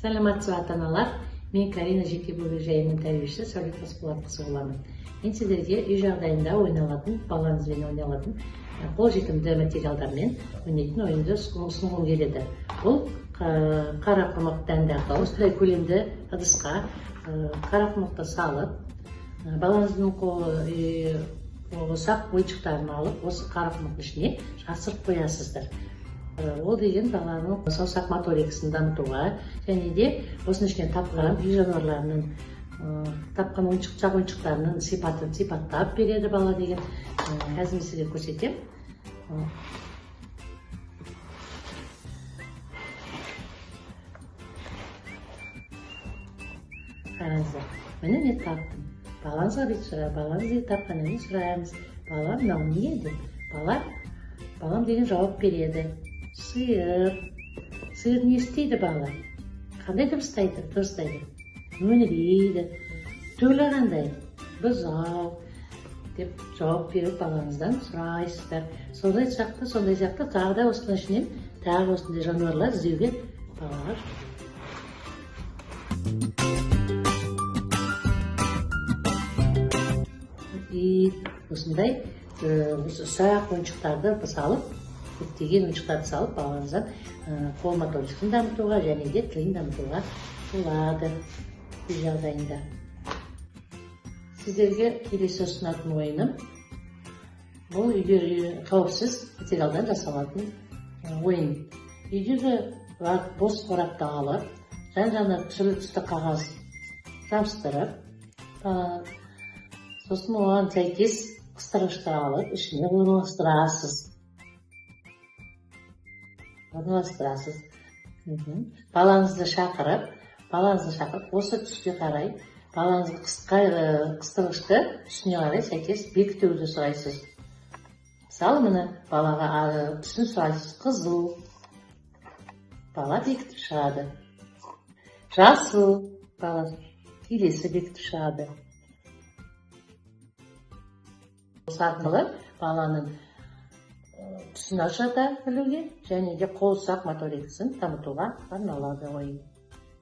Саламатсыз ата-аналар. Мен Карина жеке бөлімшесінің тәрбиешісі Сәулет Тасболатқызы боламын. Мен сіздерге үй жағдайында ойналатын, балаңызбен ойналатын қолжетімді материалдармен ойнайтын ойынды ұсынғым келеді. Бұл қарақұмық дәнді осындай көлемді ыдысқа қарақұмықты салып, балаңыздың ұсақ ойыншықтарын алып, осы қарақұмықтың ішіне жасырып қоясыздар. Ол деген баланың саусақ моторикасын дамытуға және де осының ішінен тапқан үй жануарларының тапқан ойыншықтарының сипатын сипаттап береді бала деген. Қазір мен сізге көрсетемін. Қараңыздар, міне мен таптым. Балаңызға бүйтіп сұра, балаңыз не тапқанын сұраймыз. Балам мынау не еді? Балам деген жауап береді. Сиыр. Сиыр не істейді бала? Қандай дыбыстайды? Мөңірейді. Түрлі қандай? Бұзау деп жауап беріп балаңыздан сұрайсыздар. Сондай сияқты тағы да осының ішінен тағы осындай жануарлар іздеуге балаға. Осындай ұсақ ойыншықтарды салып, көптеген ойыншықтарды салып, балаңыздан қол моторикасын дамытуға және де тілін дамытуға болады үй жағдайында. Сіздерге келесі ұсынатын ойыным, бұл үйде қауіпсіз материалдан жасалатын ойын. Үйдегі бос қорапты алып, жан-жағына түрлі түсті қағаз жабыстырып, сосын оған сәйкес қыстырғышты алып, ішіне орналастырасыз. Балаңызды шақырып, осы түске қарай, балаңызға қыстырғышты түсіне қарай сәйкес бекітуді сұрайсыз. Мысалы, міне балаға түсін сұрайсыз, қызыл, бала бекітіп шығады. Жасыл, бала келесі бекітіп шығады. Осы арқылы баланың түсін ашата білуге және де қолсақ моторикасын дамытуға арналады ойын.